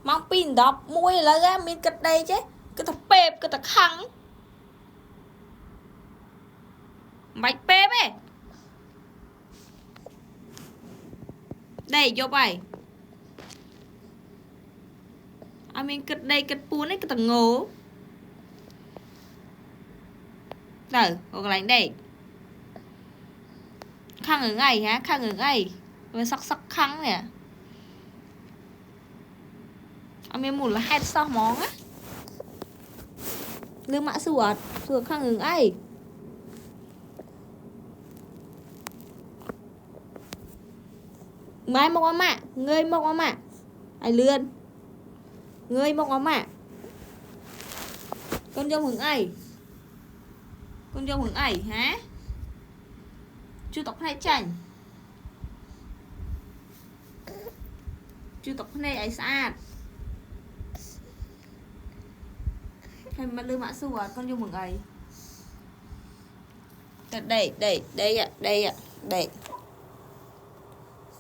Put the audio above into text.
mong pin đọc mũi là ra mình cất đây chứ cái thằng bẹp cái thằng khăng bạch bẹp ấy đây vô bài mình cất đây cất buôn ấy cái thằng ngố rồi có cái lánh đây khăng ở ngay hả khăng ở ngay với sắc sắc khăng nè mình muốn là hai sao món á lương mã sủa sủa khăng ở ngay mai mong ấm ạ ngươi mong ấm ạ ai lươn ngươi mong ấm ạ con dâu hưởng ai con dâu hưởng ai hả chú tộc hay chảnh chú tộc này ấy xa hay mà lương mã sủa con dâu hưởng ấy đây đây đây ạ đây ạ đây